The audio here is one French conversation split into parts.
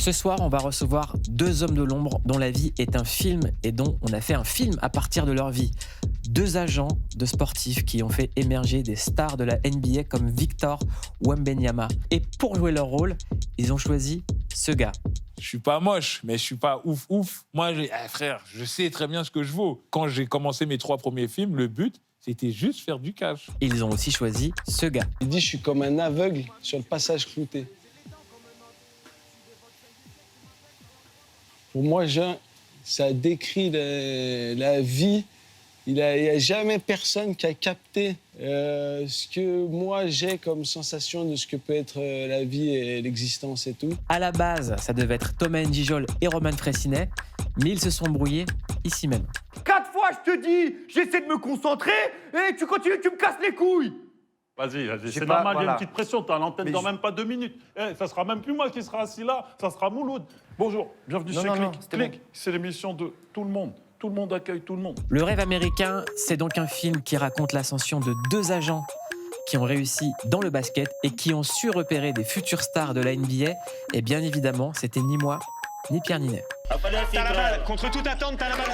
Ce soir, on va recevoir deux hommes de l'ombre dont la vie est un film et dont on a fait un film à partir de leur vie. Deux agents de sportifs qui ont fait émerger des stars de la NBA comme Victor Wembanyama. Et pour jouer leur rôle, ils ont choisi ce gars. Je suis pas moche, mais je suis pas ouf. Moi, frère, je sais très bien ce que je vaux. Quand j'ai commencé mes 3 premiers films, le but, c'était juste faire du cash. Ils ont aussi choisi ce gars. Il dit, je suis comme un aveugle sur le passage clouté. Pour moi, Jean, ça décrit la vie. Il n'y a jamais personne qui a capté ce que moi j'ai comme sensation de ce que peut être la vie et l'existence et tout. À la base, ça devait être Thomas N'Djol et Roman Frécinet, mais ils se sont brouillés ici même. 4 fois, je te dis, j'essaie de me concentrer et tu continues, tu me casses les couilles. Vas-y, c'est normal, il y a une petite pression. T'as l'antenne dans même pas 2 minutes. Ça sera même plus moi qui sera assis là, ça sera Mouloud. Bonjour, bienvenue chez Click. Click, c'est l'émission de tout le monde. Tout le monde accueille tout le monde. Le rêve américain, c'est donc un film qui raconte l'ascension de deux agents qui ont réussi dans le basket et qui ont su repérer des futures stars de la NBA. Et bien évidemment, c'était ni moi, ni Pierre Ninet. T'as la balle, contre toute attente, t'as la balle.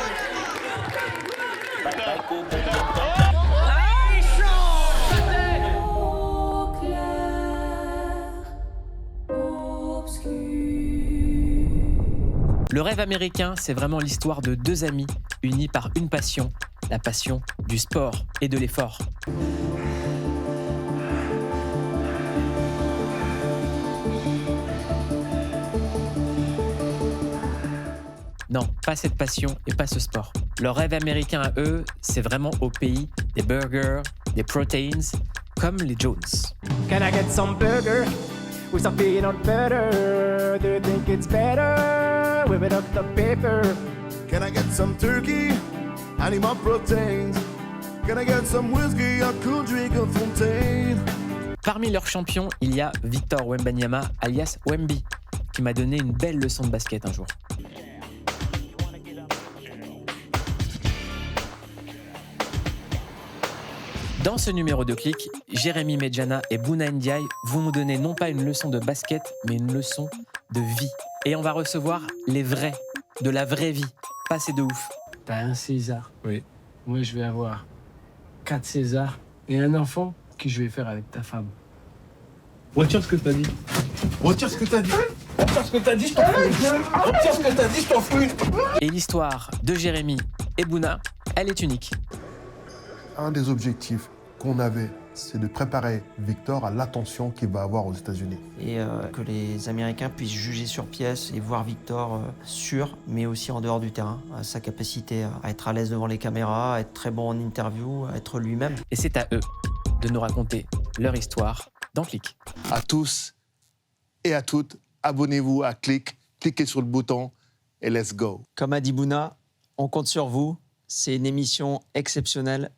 Le rêve américain, c'est vraiment l'histoire de deux amis unis par une passion, la passion du sport et de l'effort. Non, pas cette passion et pas ce sport. Leur rêve américain à eux, c'est vraiment au pays des burgers, des proteins, comme les Jones. Can I get some burger with some peanut butter? Do you think it's better? Whip it up the paper. Can I get some turkey? I need more proteins. Can I get some whiskey? I could drink a fontaine. Parmi leurs champions, il y a Victor Wembanyama, alias Wemby, qui m'a donné une belle leçon de basket un jour. Dans ce numéro de Click, Jérémy Medjana et Bouna Ndiaye vont nous donner non pas une leçon de basket, mais une leçon de vie. Et on va recevoir les vrais, de la vraie vie, pas ces de ouf. T'as un César. Oui. Moi, je vais avoir 4 Césars et un enfant que je vais faire avec ta femme. Retire ce que t'as dit. Retire ce que t'as dit. Retire ce que t'as dit, je t'en fous. Retire ce que t'as dit, je t'en fous. Et l'histoire de Jérémy et Bouna, elle est unique. Un des objectifs qu'on avait, c'est de préparer Victor à l'attention qu'il va avoir aux États-Unis. Et que les Américains puissent juger sur pièce et voir Victor sur, mais aussi en dehors du terrain. Sa capacité à être à l'aise devant les caméras, à être très bon en interview, à être lui-même. Et c'est à eux de nous raconter leur histoire dans Click. À tous et à toutes, abonnez-vous à Click, cliquez sur le bouton et let's go. Comme a dit Bouna, on compte sur vous. C'est une émission exceptionnelle.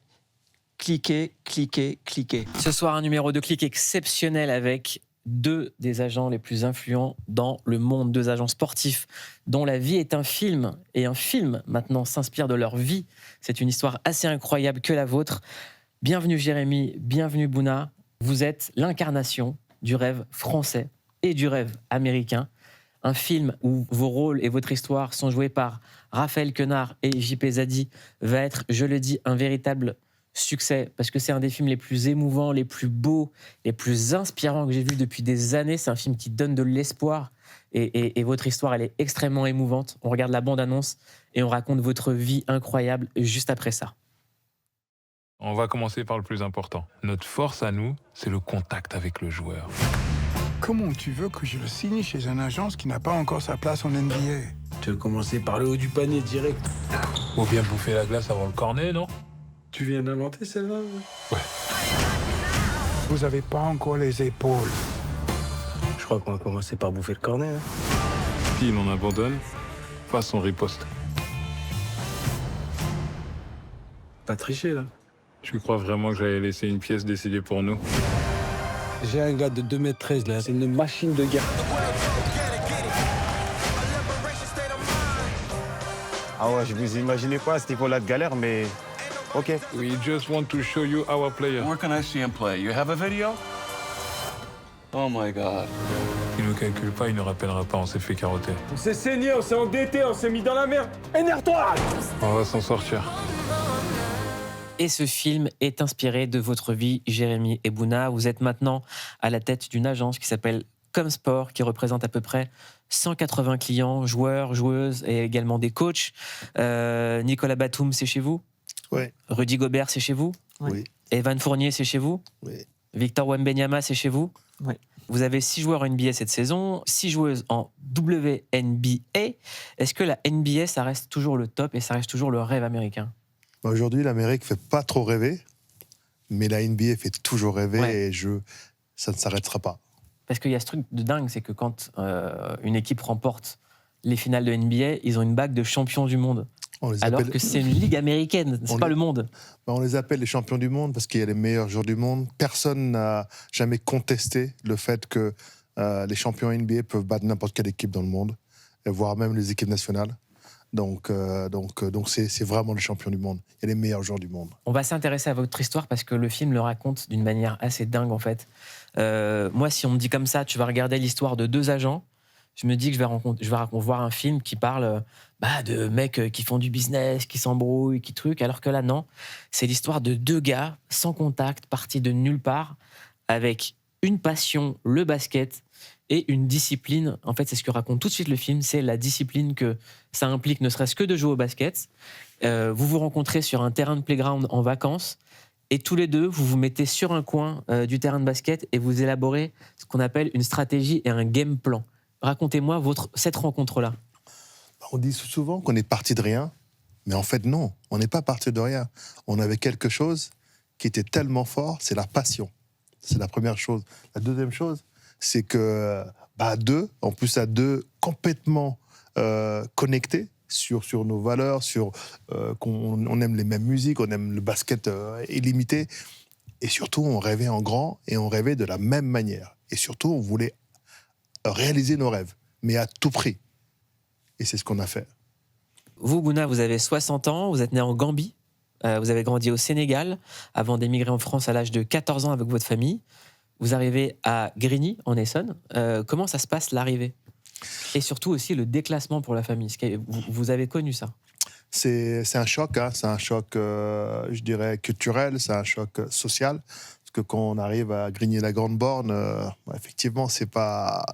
Cliquez, cliquez, cliquez. Ce soir, un numéro de Click exceptionnel avec deux des agents les plus influents dans le monde, deux agents sportifs dont la vie est un film, et un film maintenant s'inspire de leur vie. C'est une histoire assez incroyable que la vôtre. Bienvenue Jérémy, bienvenue Bouna. Vous êtes l'incarnation du rêve français et du rêve américain. Un film où vos rôles et votre histoire sont joués par Raphaël Quenard et JP Zadi va être, je le dis, un véritable succès, parce que c'est un des films les plus émouvants, les plus beaux, les plus inspirants que j'ai vus depuis des années. C'est un film qui donne de l'espoir et votre histoire, elle est extrêmement émouvante. On regarde la bande-annonce et on raconte votre vie incroyable juste après ça. On va commencer par le plus important. Notre force à nous, c'est le contact avec le joueur. Comment tu veux que je le signe chez une agence qui n'a pas encore sa place en NBA? Tu veux commencer par le haut du panier direct. Faut bien bouffer la glace avant le cornet, non? Tu viens d'inventer celle-là? Ouais. Vous avez pas encore les épaules. Je crois qu'on va commencer par bouffer le cornet. Hein. S'il en abandonne, fasse son riposte. Pas tricher, là. Tu crois vraiment que j'allais laisser une pièce décidée pour nous? J'ai un gars de 2,13 m là, c'est une machine de guerre. Ah ouais, je vous imaginais pas à ce niveau-là de galère, mais ok. We just want to show you our player. Where can I see him play? You have a video? Oh my God. S'il ne calcule pas, il ne rappellera pas, on s'est fait carotter. On s'est saigné, on s'est endetté, on s'est mis dans la merde. Énerve-toi! On va s'en sortir. Et ce film est inspiré de votre vie, Jérémy Ebouna. Vous êtes maintenant à la tête d'une agence qui s'appelle Comsport, qui représente à peu près 180 clients, joueurs, joueuses et également des coachs. Nicolas Batum, c'est chez vous? Oui. Rudy Gobert, c'est chez vous? Oui. Evan Fournier, c'est chez vous? Oui. Victor Wembanyama, c'est chez vous? Oui. Vous avez 6 joueurs en NBA cette saison, 6 joueuses en WNBA. Est-ce que la NBA, ça reste toujours le top et ça reste toujours le rêve américain? Aujourd'hui, l'Amérique ne fait pas trop rêver, mais la NBA fait toujours rêver et ça ne s'arrêtera pas. Parce qu'il y a ce truc de dingue, c'est que quand une équipe remporte les finales de NBA, ils ont une bague de champion du monde. Alors que c'est une ligue américaine, c'est pas le monde. On les appelle les champions du monde parce qu'il y a les meilleurs joueurs du monde. Personne n'a jamais contesté le fait que les champions NBA peuvent battre n'importe quelle équipe dans le monde, voire même les équipes nationales. Donc c'est vraiment les champions du monde. Il y a les meilleurs joueurs du monde. On va s'intéresser à votre histoire parce que le film le raconte d'une manière assez dingue en fait. Moi, si on me dit comme ça, tu vas regarder l'histoire de 2 agents, je me dis que je vais voir un film qui parle de mecs qui font du business, qui s'embrouillent, qui truquent, alors que là, non. C'est l'histoire de 2 gars sans contact, partis de nulle part, avec une passion, le basket, et une discipline. En fait, c'est ce que raconte tout de suite le film, c'est la discipline que ça implique, ne serait-ce que de jouer au basket. Vous vous rencontrez sur un terrain de playground en vacances, et tous les deux, vous vous mettez sur un coin du terrain de basket et vous élaborez ce qu'on appelle une stratégie et un game plan. Racontez-moi cette rencontre-là. On dit souvent qu'on est parti de rien, mais en fait, non, on n'est pas parti de rien. On avait quelque chose qui était tellement fort, c'est la passion. C'est la première chose. La deuxième chose, c'est que à 2, en plus à 2 complètement connectés sur nos valeurs, qu'on aime les mêmes musiques, on aime le basket illimité, et surtout on rêvait en grand et on rêvait de la même manière. Et surtout on voulait réaliser nos rêves, mais à tout prix. Et c'est ce qu'on a fait. Vous, Bouna, vous avez 60 ans, vous êtes né en Gambie, vous avez grandi au Sénégal, avant d'émigrer en France à l'âge de 14 ans avec votre famille. Vous arrivez à Grigny, en Essonne. Comment ça se passe, l'arrivée? Et surtout aussi le déclassement pour la famille. Vous avez connu ça? C'est un choc, hein. C'est un choc, je dirais, culturel, c'est un choc social. Parce que quand on arrive à Grigny-la-Grande-Borne, effectivement, c'est pas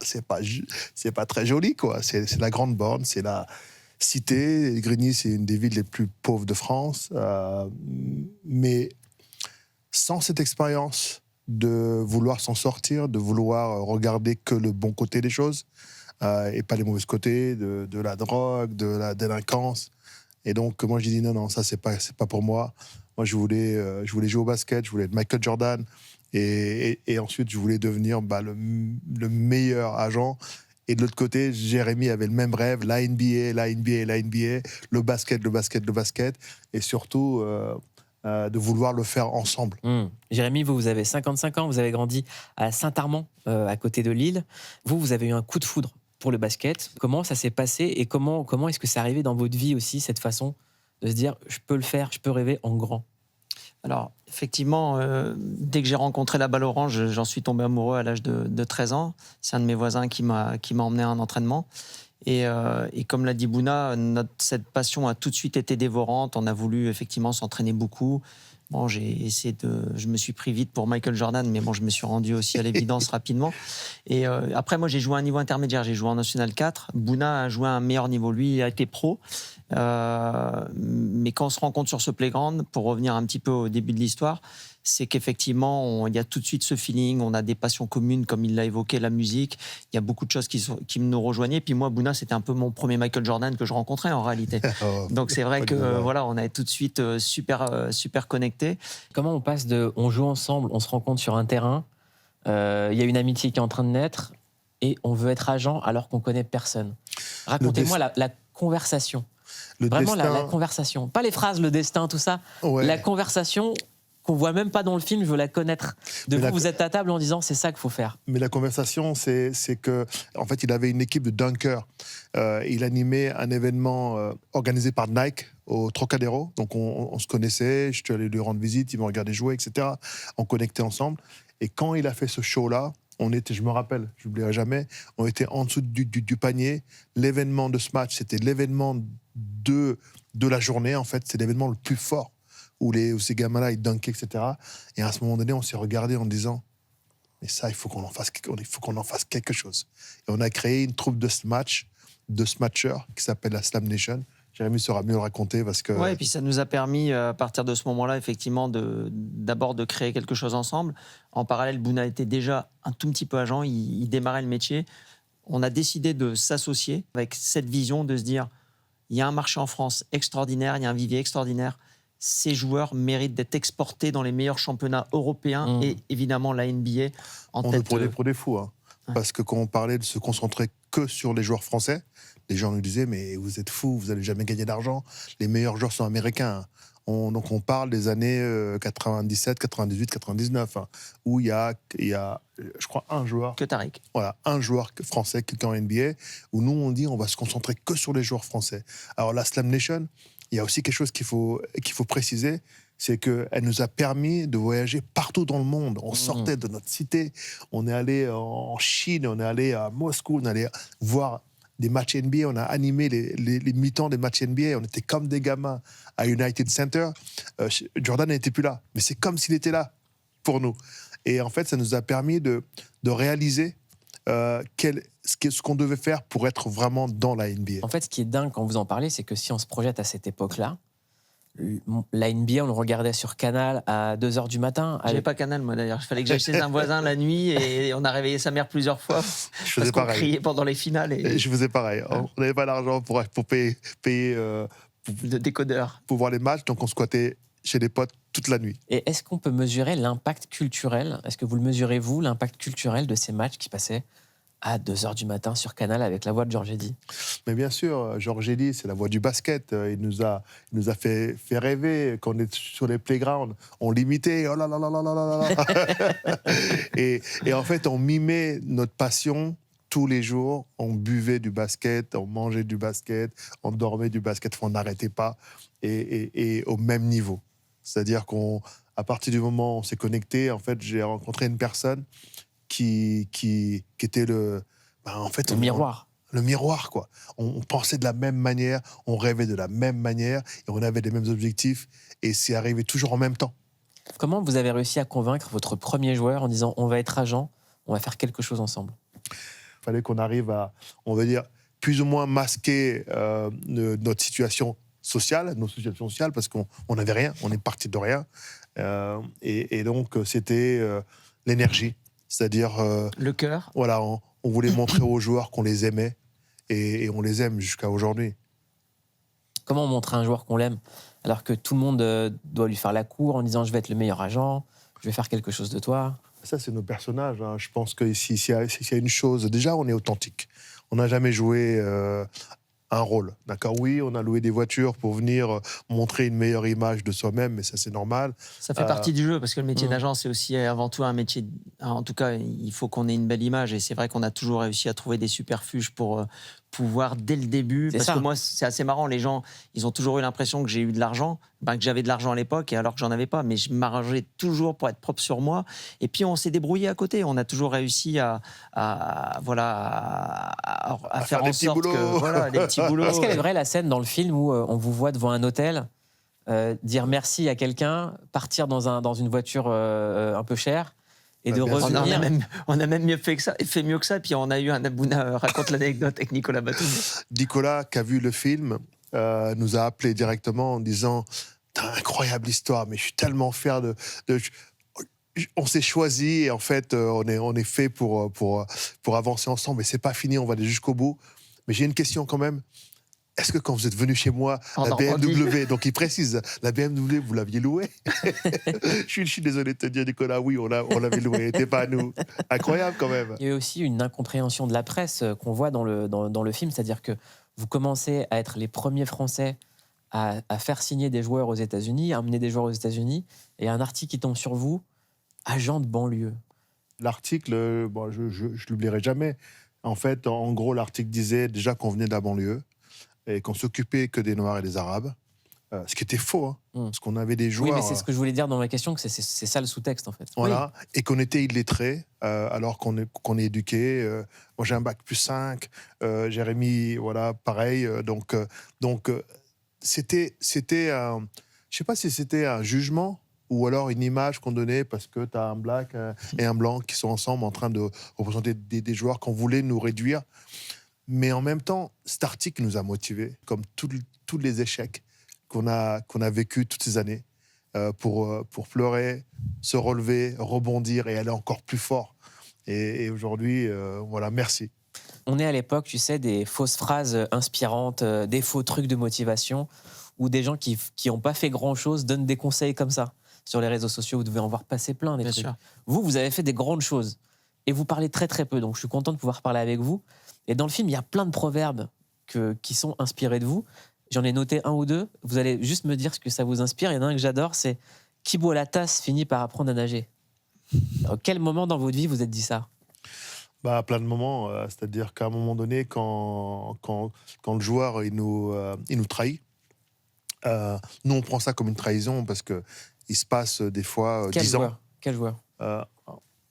très joli, quoi. C'est la Grande-Borne, c'est la cité. Grigny, c'est une des villes les plus pauvres de France. Mais sans cette expérience de vouloir s'en sortir, de vouloir regarder que le bon côté des choses, et pas les mauvais côtés, de la drogue, de la délinquance. Et donc, moi, je dis non, ça, c'est pas pour moi. Moi, je voulais jouer au basket, je voulais être Michael Jordan, et ensuite, je voulais devenir le meilleur agent. Et de l'autre côté, Jérémy avait le même rêve, la NBA, le basket, et surtout de vouloir le faire ensemble. Jérémy, vous avez 55 ans, vous avez grandi à Saint-Armand, à côté de Lille. Vous avez eu un coup de foudre pour le basket. Comment ça s'est passé et comment est-ce que c'est arrivé dans votre vie aussi, cette façon de se dire, je peux le faire, je peux rêver en grand? Alors, effectivement, dès que j'ai rencontré la balle orange, j'en suis tombé amoureux à l'âge de 13 ans. C'est un de mes voisins qui m'a emmené à un entraînement. Et comme l'a dit Bouna, cette passion a tout de suite été dévorante. On a voulu effectivement s'entraîner beaucoup. Bon, je me suis pris vite pour Michael Jordan, mais bon, je me suis rendu aussi à l'évidence rapidement. Et après, moi, j'ai joué à un niveau intermédiaire. J'ai joué en National 4. Bouna a joué à un meilleur niveau. Lui, il a été pro. Mais quand on se rencontre sur ce playground, pour revenir un petit peu au début de l'histoire, c'est qu'effectivement, il y a tout de suite ce feeling, on a des passions communes, comme il l'a évoqué, la musique. Il y a beaucoup de choses qui nous rejoignaient. Puis moi, Bouna, c'était un peu mon premier Michael Jordan que je rencontrais en réalité. Donc c'est vrai que voilà, on est tout de suite super connectés. Comment on passe on joue ensemble, on se rencontre sur un terrain, il y a une amitié qui est en train de naître et on veut être agent alors qu'on connaît personne. Racontez-moi la conversation. Vraiment la conversation. Pas les phrases, le destin, tout ça. Ouais. La conversation qu'on voit même pas dans le film, je veux la connaître. Vous êtes à table en disant c'est ça qu'il faut faire. Mais la conversation, c'est que, en fait, il avait une équipe de dunkers. Il animait un événement organisé par Nike au Trocadéro. Donc on se connaissait, je suis allé lui rendre visite, il me regardait jouer, etc. On connectait ensemble. Et quand il a fait ce show-là, je me rappelle, je n'oublierai jamais, on était en dessous du panier. L'événement de ce match, c'était l'événement de la journée, en fait. C'est l'événement le plus fort, où ces gamins-là, ils dunkaient, etc. Et à ce moment donné, on s'est regardé en disant, mais ça, il faut qu'on en fasse quelque chose. Et on a créé une troupe de smatchers qui s'appelle la Slam Nation. Jérémy saura mieux le raconter parce que... Ouais, et puis ça nous a permis, à partir de ce moment-là, effectivement, d'abord de créer quelque chose ensemble. En parallèle, Bouna était déjà un tout petit peu agent, il démarrait le métier. On a décidé de s'associer avec cette vision de se dire, il y a un marché en France extraordinaire, il y a un vivier extraordinaire. Ces joueurs méritent d'être exportés dans les meilleurs championnats européens et évidemment la NBA en tête. On nous prenait pour des fous, hein. Ouais. Parce que quand on parlait de se concentrer que sur les joueurs français, les gens nous disaient, mais vous êtes fous, vous n'allez jamais gagner d'argent. Les meilleurs joueurs sont américains. Donc on parle des années 97, 98, 99, hein, où il y a, je crois, un joueur. Que Tariq. Voilà, un joueur français qui est en NBA, où nous, on dit, on va se concentrer que sur les joueurs français. Alors la Slam Nation, il y a aussi quelque chose qu'il faut préciser, c'est qu'elle nous a permis de voyager partout dans le monde. On sortait de notre cité, on est allé en Chine, on est allé à Moscou, on est allé voir des matchs NBA, on a animé les mi-temps des matchs NBA, on était comme des gamins à United Center. Jordan n'était plus là, mais c'est comme s'il était là pour nous. Et en fait, ça nous a permis de réaliser ce qu'on devait faire pour être vraiment dans la NBA. En fait, ce qui est dingue quand vous en parlez, c'est que si on se projette à cette époque-là, la NBA, on le regardait sur Canal à 2h du matin. J'avais pas Canal, moi d'ailleurs. Il fallait que j'aille chez un voisin la nuit et on a réveillé sa mère plusieurs fois parce qu'on criait pendant les finales. Et je faisais pareil. On n'avait pas l'argent pour payer le décodeur. Pour voir les matchs, donc on squattait chez des potes toute la nuit. Et est-ce qu'on peut mesurer l'impact culturel? Est-ce que vous le mesurez, vous, l'impact culturel de ces matchs qui passaient à 2h du matin sur Canal avec la voix de Georges Eddy? Mais bien sûr, Georges Eddy, c'est la voix du basket. Il nous a fait rêver. Quand on est sur les playgrounds, on l'imitait. Oh là là là là là là. et en fait, on mimait notre passion tous les jours. On buvait du basket, on mangeait du basket, on dormait du basket. On n'arrêtait pas. Et au même niveau. C'est-à-dire qu'à partir du moment où on s'est connecté, en fait, j'ai rencontré une personne qui était le miroir. Le miroir, quoi. On pensait de la même manière, on rêvait de la même manière, et on avait les mêmes objectifs, et c'est arrivé toujours en même temps. Comment vous avez réussi à convaincre votre premier joueur en disant on va être agent, on va faire quelque chose ensemble? Il fallait qu'on arrive à, on va dire, plus ou moins masquer notre situation sociale, parce qu'on n'avait rien, on est parti de rien. Et donc, c'était l'énergie. C'est-à-dire... le cœur. Voilà, on voulait montrer aux joueurs qu'on les aimait et on les aime jusqu'à aujourd'hui. Comment montrer à un joueur qu'on l'aime alors que tout le monde doit lui faire la cour en disant je vais être le meilleur agent, je vais faire quelque chose de toi? Ça, c'est nos personnages. Hein. Je pense que s'il y a une chose... Déjà, on est authentique. On n'a jamais joué... un rôle, d'accord? Oui, on a loué des voitures pour venir montrer une meilleure image de soi-même, mais ça, c'est normal. Ça fait partie du jeu, parce que le métier d'agent, c'est aussi avant tout un métier... En tout cas, il faut qu'on ait une belle image, et c'est vrai qu'on a toujours réussi à trouver des superfuges pour pouvoir, dès le début... Parce que moi, c'est assez marrant, les gens, ils ont toujours eu l'impression que j'ai eu de l'argent, que j'avais de l'argent à l'époque, et alors que j'en avais pas, mais je m'arrangeais toujours pour être propre sur moi, et puis on s'est débrouillé à côté, on a toujours réussi à faire en sorte que... Voilà, les petits boulots. Est-ce qu'elle est vraie, la scène dans le film où on vous voit devant un hôtel, dire merci à quelqu'un, partir dans une voiture un peu chère, et de revenir... On a même mieux fait mieux que ça, puis on a eu un Abouna raconte l'anecdote avec Nicolas Batum. Nicolas, qui a vu le film, nous a appelé directement en disant « T'as une incroyable histoire, mais je suis tellement fier de... On s'est choisi et en fait, on est fait pour avancer ensemble. Mais c'est pas fini, on va aller jusqu'au bout. Mais j'ai une question quand même. Est-ce que quand vous êtes venu chez moi, la BMW, donc il précise, la BMW, vous l'aviez louée? Je suis désolé de te dire, Nicolas, oui, on l'avait louée, c'était pas à nous. Incroyable quand même. Il y a aussi une incompréhension de la presse qu'on voit dans le film, c'est-à-dire que vous commencez à être les premiers Français à faire signer des joueurs aux États-Unis, à emmener des joueurs aux États-Unis, et un article qui tombe sur vous, agent de banlieue. L'article, bon, je l'oublierai jamais. En fait, en gros, l'article disait déjà qu'on venait de la banlieue et qu'on s'occupait que des Noirs et des Arabes, ce qui était faux, hein, parce qu'on avait des joueurs... Oui, mais c'est ce que je voulais dire dans ma question, que c'est ça le sous-texte, en fait. Voilà, et qu'on était illettrés, alors qu'on est éduqués. Moi, j'ai un bac +5, Jérémy, voilà, pareil. Donc c'était un... Je sais pas si c'était un jugement ou alors une image qu'on donnait parce que tu as un black et un blanc qui sont ensemble en train de représenter des joueurs qu'on voulait nous réduire. Mais en même temps, cet article nous a motivés, comme tous les échecs qu'on a vécu toutes ces années, pour pleurer, se relever, rebondir et aller encore plus fort. Et aujourd'hui, voilà, merci. On est à l'époque, tu sais, des fausses phrases inspirantes, des faux trucs de motivation, où des gens qui n'ont pas fait grand-chose donnent des conseils comme ça. Sur les réseaux sociaux, vous devez en voir passer plein, des trucs. sûr. Vous avez fait des grandes choses. Et vous parlez très très peu, donc je suis content de pouvoir parler avec vous. Et dans le film, il y a plein de proverbes qui sont inspirés de vous. J'en ai noté un ou deux. Vous allez juste me dire ce que ça vous inspire. Il y en a un que j'adore, c'est « Qui boit la tasse finit par apprendre à nager ». À quel moment dans votre vie vous êtes dit ça ? À plein de moments. C'est-à-dire qu'à un moment donné, quand le joueur il nous trahit, nous, on prend ça comme une trahison parce qu'il se passe des fois 10 ans. Quel joueur ?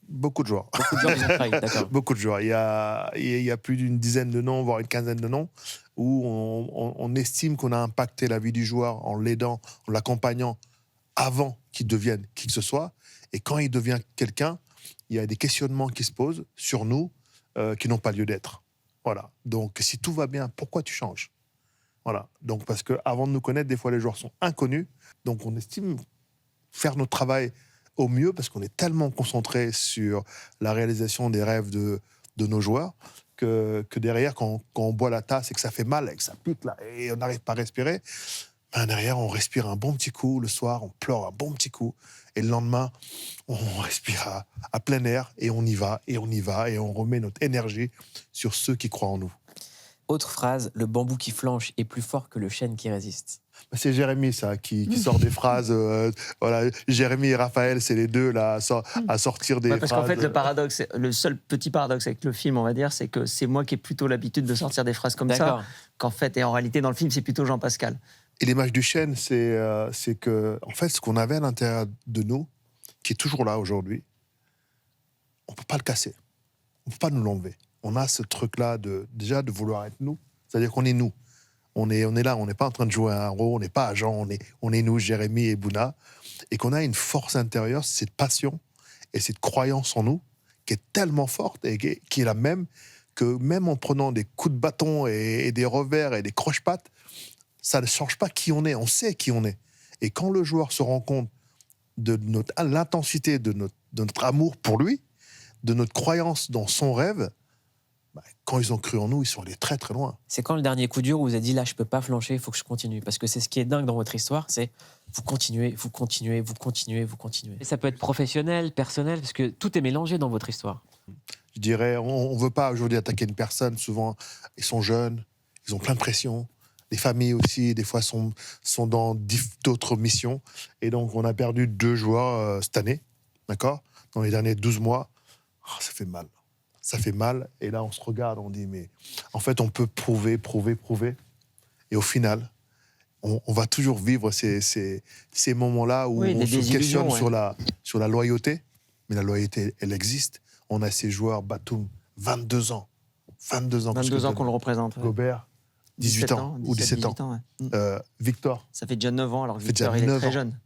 Beaucoup de joueurs. Beaucoup de joueurs vous ont trahi, d'accord. Beaucoup de joueurs. Il y a plus d'une dizaine de noms, voire une quinzaine de noms, où on estime qu'on a impacté la vie du joueur en l'aidant, en l'accompagnant avant qu'il devienne qui que ce soit. Et quand il devient quelqu'un, il y a des questionnements qui se posent sur nous qui n'ont pas lieu d'être. Voilà. Donc, si tout va bien, pourquoi tu changes ? Voilà. Donc, parce qu'avant de nous connaître, des fois, les joueurs sont inconnus. Donc, on estime faire notre travail au mieux parce qu'on est tellement concentré sur la réalisation des rêves de nos joueurs que derrière, quand on boit la tasse et que ça fait mal et que ça pique là, et on n'arrive pas à respirer, derrière, on respire un bon petit coup. Le soir, on pleure un bon petit coup. Et le lendemain, on respire à plein air et on y va, et on y va, et on remet notre énergie sur ceux qui croient en nous. Autre phrase, le bambou qui flanche est plus fort que le chêne qui résiste. C'est Jérémy, ça, qui sort des phrases. Voilà, Jérémy et Raphaël, c'est les deux là, à sortir des parce phrases. qu'en fait, le seul petit paradoxe avec le film, on va dire, c'est que c'est moi qui ai plutôt l'habitude de sortir des phrases comme ça, qu'en fait, et en réalité, dans le film, c'est plutôt Jean-Pascal. Et l'image du chêne, c'est que, en fait, ce qu'on avait à l'intérieur de nous, qui est toujours là aujourd'hui, on ne peut pas le casser. On ne peut pas nous l'enlever. On a ce truc-là déjà de vouloir être nous. C'est-à-dire qu'on est nous. On est là, on n'est pas en train de jouer un rôle, on n'est pas agent, on est nous, Jérémy et Bouna. Et qu'on a une force intérieure, cette passion et cette croyance en nous qui est tellement forte et qui est la même que même en prenant des coups de bâton et des revers et des croche-pattes, ça ne change pas qui on est, on sait qui on est. Et quand le joueur se rend compte de l'intensité de notre amour pour lui, de notre croyance dans son rêve, quand ils ont cru en nous, ils sont allés très très loin. C'est quand le dernier coup dur où vous avez dit là, je peux pas flancher, il faut que je continue. Parce que c'est ce qui est dingue dans votre histoire, c'est vous continuez, vous continuez, vous continuez, vous continuez. Et ça peut être professionnel, personnel, parce que tout est mélangé dans votre histoire. Je dirais, on veut pas aujourd'hui attaquer une personne. Souvent, ils sont jeunes, ils ont plein de pression. Les familles aussi, des fois, sont dans d'autres missions. Et donc, on a perdu 2 joueurs cette année, d'accord ? Dans les derniers 12 mois. Oh, ça fait mal. Ça fait mal. Et là, on se regarde, on dit, mais en fait, on peut prouver. Et au final, on va toujours vivre ces moments-là où on se questionne sur la loyauté. Mais la loyauté, elle existe. On a ces joueurs, Batum, 22 ans. 22 ans. 22 ans qu'on le représente. Ouais. Gobert, 18 ans ou 17 ans. Ouais. Victor. Ça fait déjà 9 ans, alors que Victor, il est très jeune.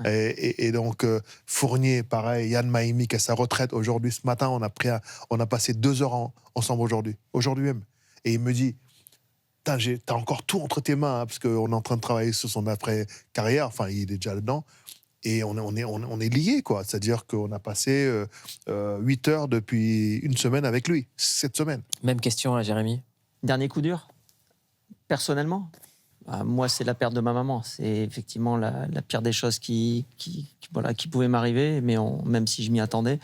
Ouais. Et donc, Fournier, pareil, Yann Maïmi, qui a sa retraite aujourd'hui, ce matin, on a passé 2 heures ensemble aujourd'hui même. Et il me dit, t'as encore tout entre tes mains, hein, parce qu'on est en train de travailler sur son après-carrière, enfin, il est déjà dedans, et on est liés, quoi. C'est-à-dire qu'on a passé 8 heures depuis une semaine avec lui, cette semaine. Même question à Jérémy. Dernier coup dur, personnellement, moi, c'est la perte de ma maman. C'est effectivement la pire des choses qui pouvaient m'arriver, mais même si je m'y attendais.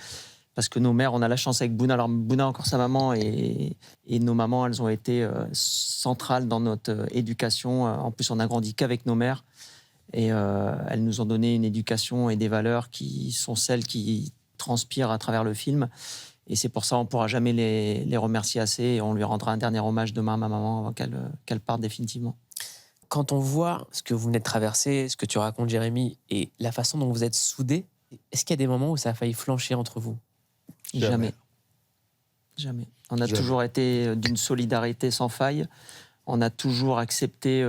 Parce que nos mères, on a la chance avec Bouna. Alors, Bouna a encore sa maman, et nos mamans, elles ont été centrales dans notre éducation. En plus, on a grandi qu'avec nos mères. Et elles nous ont donné une éducation et des valeurs qui sont celles qui transpirent à travers le film. Et c'est pour ça qu'on ne pourra jamais les remercier assez. Et on lui rendra un dernier hommage demain à ma maman avant qu'elle parte définitivement. quand on voit ce que vous venez de traverser, ce que tu racontes, Jérémy, et la façon dont vous êtes soudés, est-ce qu'il y a des moments où ça a failli flancher entre vous? Jamais. On a toujours été d'une solidarité sans faille. On a toujours accepté.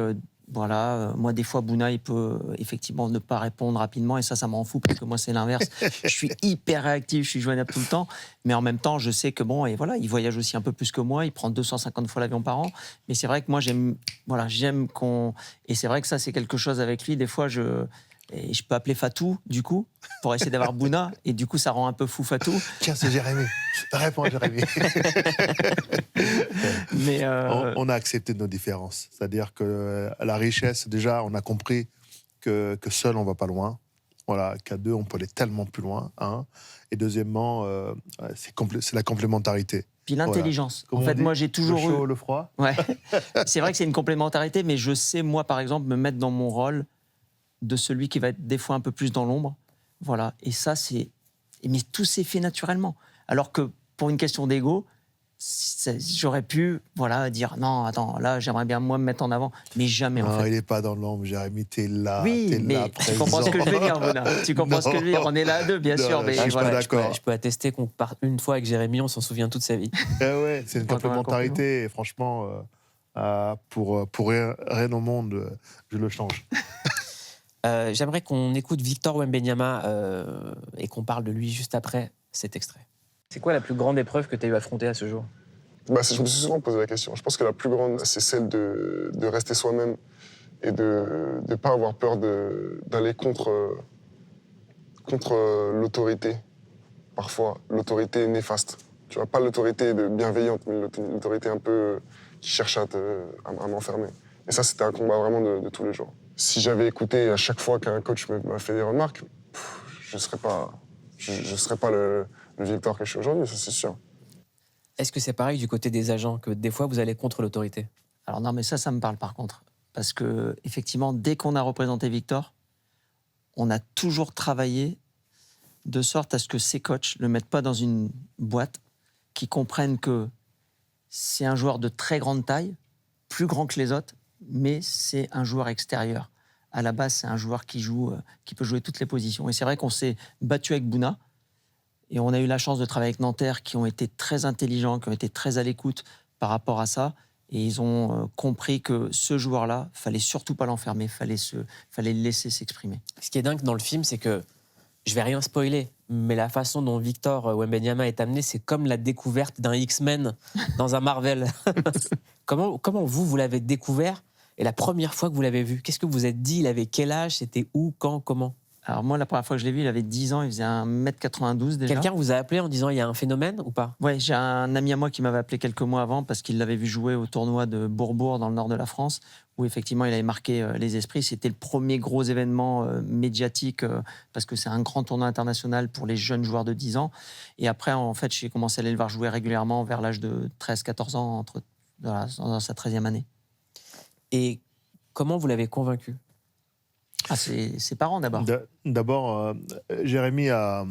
Moi, des fois, Bouna, il peut effectivement ne pas répondre rapidement, et ça m'en fout, parce que moi, c'est l'inverse. Je suis hyper réactif, je suis joignable tout le temps, mais en même temps, je sais que il voyage aussi un peu plus que moi, il prend 250 fois l'avion par an, mais c'est vrai que moi, j'aime qu'on... Et c'est vrai que ça, c'est quelque chose avec lui, des fois, je peux appeler Fatou, du coup, pour essayer d'avoir Bouna, et du coup, ça rend un peu fou Fatou. Tiens, c'est Jérémy. Réponds, Jérémy. Mais on a accepté nos différences. C'est-à-dire que la richesse, déjà, on a compris que seul, on ne va pas loin. Voilà, qu'à deux, on peut aller tellement plus loin. Hein. Et deuxièmement, c'est la complémentarité. Puis l'intelligence. Voilà. En fait, moi, j'ai toujours le chaud, le froid. Ouais. C'est vrai que c'est une complémentarité, mais je sais, moi, par exemple, me mettre dans mon rôle de celui qui va être des fois un peu plus dans l'ombre. Voilà. Et ça, mais tout s'est fait naturellement. Alors que pour une question d'ego, j'aurais pu dire non, attends, là, j'aimerais bien moi me mettre en avant, mais jamais en fait. Il n'est pas dans l'ombre, Jérémy, t'es là. Oui, t'es mais là, tu comprends ce que je veux dire, Bouna. Tu comprends ce que je veux dire. On est là à deux, bien sûr. Mais je suis pas d'accord. Je peux attester qu'on part une fois avec Jérémy, on s'en souvient toute sa vie. Ouais, c'est une complémentarité. Et franchement, pour rien au monde, je le change. J'aimerais qu'on écoute Victor Wembanyama et qu'on parle de lui juste après cet extrait. C'est quoi la plus grande épreuve que tu as eu à affronter à ce jour? Je me suis souvent posé la question. Je pense que la plus grande, c'est celle de rester soi-même et de ne pas avoir peur d'aller contre l'autorité. Parfois, l'autorité néfaste. Tu vois, pas l'autorité bienveillante, mais l'autorité un peu qui cherche à m'enfermer. Et ça, c'était un combat vraiment de tous les jours. Si j'avais écouté à chaque fois qu'un coach m'a fait des remarques, je ne serais pas le Victor que je suis aujourd'hui, ça c'est sûr. Est-ce que c'est pareil du côté des agents, que des fois vous allez contre l'autorité? Alors non, mais ça me parle par contre. Parce que effectivement, dès qu'on a représenté Victor, on a toujours travaillé de sorte à ce que ces coachs ne le mettent pas dans une boîte, qu'ils comprennent que c'est un joueur de très grande taille, plus grand que les autres, mais c'est un joueur extérieur. À la base, c'est un joueur qui peut jouer toutes les positions. Et c'est vrai qu'on s'est battu avec Bouna, et on a eu la chance de travailler avec Nanterre, qui ont été très intelligents, qui ont été très à l'écoute par rapport à ça. Et ils ont compris que ce joueur-là, fallait surtout pas l'enfermer, fallait le laisser s'exprimer. Ce qui est dingue dans le film, c'est que, je vais rien spoiler, mais la façon dont Victor Wembanyama est amené, c'est comme la découverte d'un X-Men dans un Marvel. Comment vous l'avez découvert, et la première fois que vous l'avez vu, qu'est-ce que vous vous êtes dit? Il avait quel âge? C'était où? Quand? Comment? Alors moi, la première fois que je l'ai vu, il avait 10 ans, il faisait 1m92 déjà. Quelqu'un vous a appelé en disant il y a un phénomène ou pas? Ouais, j'ai un ami à moi qui m'avait appelé quelques mois avant parce qu'il l'avait vu jouer au tournoi de Bourbourg dans le nord de la France, où effectivement il avait marqué les esprits. C'était le premier gros événement médiatique parce que c'est un grand tournoi international pour les jeunes joueurs de 10 ans. Et après, en fait, j'ai commencé à aller le voir jouer régulièrement vers l'âge de 13-14 ans, dans sa 13e année. Et comment vous l'avez convaincu? Ses parents d'abord. D'abord, Jérémy a...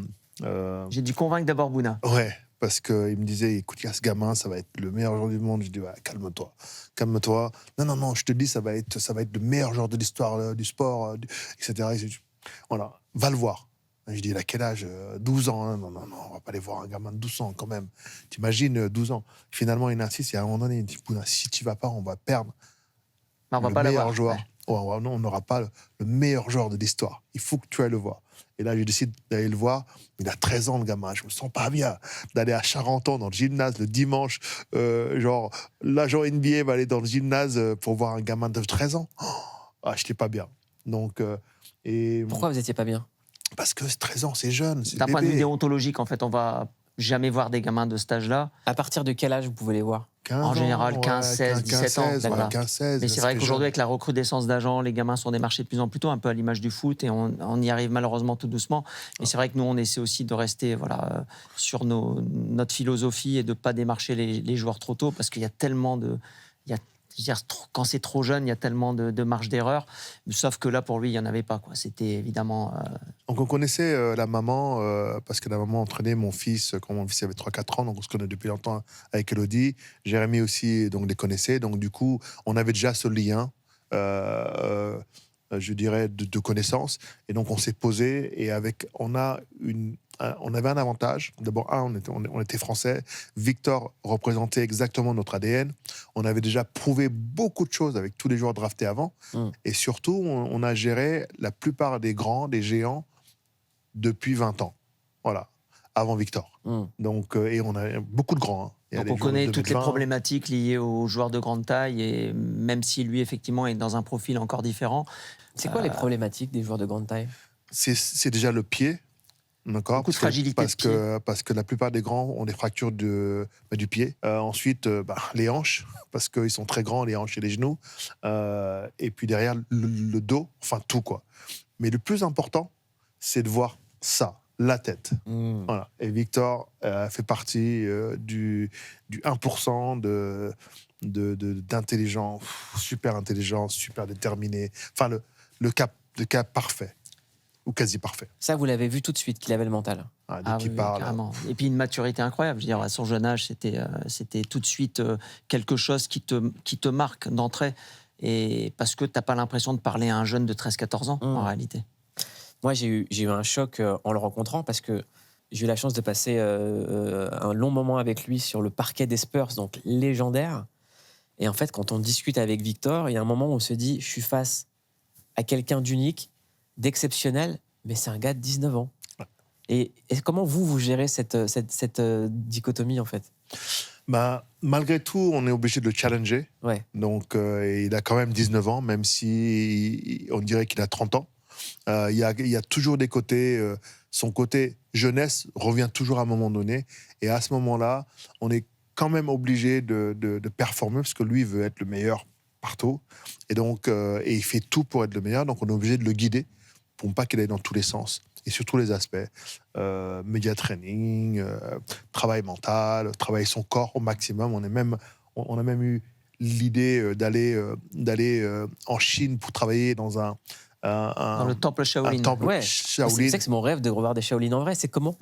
J'ai dû convaincre d'abord Bouna. Ouais, parce qu'il me disait, écoute, il y a ce gamin, ça va être le meilleur joueur du monde. Je dis, ouais, calme-toi. Non, je te dis, ça va être le meilleur joueur de l'histoire du sport, etc. Voilà, va le voir. Je dis, il a quel âge? 12 ans. Hein. Non, on va pas aller voir un gamin de 12 ans quand même. T'imagines, 12 ans. Finalement, il insiste, et à un moment donné, il dit, Bouna, si tu vas pas, on va perdre le meilleur joueur. Ouais. Non, on n'aura pas le meilleur joueur de l'histoire. Il faut que tu ailles le voir. Et là, je décide d'aller le voir. Il a 13 ans, le gamin. Je me sens pas bien d'aller à Charenton, dans le gymnase, le dimanche. L'agent NBA va aller dans le gymnase pour voir un gamin de 13 ans. Je n'étais pas bien. Donc, Pourquoi vous n'étiez pas bien? Parce que 13 ans, c'est jeune. D'un point de vue déontologique, en fait, on va jamais voir des gamins de cet âge-là. À partir de quel âge vous pouvez les voir? En général, 15, 16, 17 ans. Voilà. 15, 16, mais c'est vrai qu'aujourd'hui, avec la recrudescence d'agents, les gamins sont démarchés de plus en plus tôt, un peu à l'image du foot, et on y arrive malheureusement tout doucement. Mais c'est vrai que nous, on essaie aussi de rester sur notre philosophie et de ne pas démarcher les joueurs trop tôt, parce qu'il y a tellement de... Quand c'est trop jeune, il y a tellement de marge d'erreur. Sauf que là, pour lui, il n'y en avait pas. C'était évidemment... Donc, on connaissait la maman, parce que la maman entraînait mon fils quand mon fils avait 3-4 ans. Donc, on se connaît depuis longtemps avec Elodie. Jérémy aussi, donc, les connaissait. Donc, du coup, on avait déjà ce lien je dirais, de connaissances. Et donc, on s'est posé et on avait un avantage. D'abord, on était français. Victor représentait exactement notre ADN. On avait déjà prouvé beaucoup de choses avec tous les joueurs draftés avant. Et surtout, on a géré la plupart des grands, des géants, depuis 20 ans. Voilà, avant Victor. Donc, et on a beaucoup de grands. Donc on connaît toutes les problématiques liées aux joueurs de grande taille, et même si lui, effectivement, est dans un profil encore différent. C'est quoi les problématiques des joueurs de grande taille? C'est déjà le pied. D'accord. Beaucoup de fragilité parce que la plupart des grands ont des fractures du pied. Ensuite, les hanches, parce qu'ils sont très grands, les hanches et les genoux. Et puis derrière, le dos, enfin tout, quoi. Mais le plus important, c'est de voir ça, la tête. Voilà. Et Victor fait partie du 1% d'intelligents, super intelligents, super déterminés. Enfin, le cas parfait. Ou quasi parfait. Ça, vous l'avez vu tout de suite, qu'il avait le mental. Qui parle. Carrément. Et puis une maturité incroyable. Je veux dire, à son jeune âge, c'était tout de suite quelque chose qui te marque d'entrée. Et parce que tu n'as pas l'impression de parler à un jeune de 13-14 ans, en réalité. Moi, j'ai eu un choc en le rencontrant parce que j'ai eu la chance de passer un long moment avec lui sur le parquet des Spurs, donc légendaire. Et en fait, quand on discute avec Victor, il y a un moment où on se dit, je suis face à quelqu'un d'unique, d'exceptionnel, mais c'est un gars de 19 ans. Et comment vous gérez cette dichotomie, en fait? Malgré tout, on est obligé de le challenger. Ouais. Donc, il a quand même 19 ans, même si on dirait qu'il a 30 ans. Il y a toujours des côtés... son côté jeunesse revient toujours à un moment donné. Et à ce moment-là, on est quand même obligé de performer, parce que lui, il veut être le meilleur partout. Et donc, et il fait tout pour être le meilleur. Donc, on est obligé de le guider pour ne pas qu'il aille dans tous les sens et sur tous les aspects. Media training, travail mental, travailler son corps au maximum. On a même eu l'idée d'aller en Chine pour travailler dans dans le temple Shaolin. Shaolin. C'est mon rêve de revoir des Shaolin en vrai. C'est comment?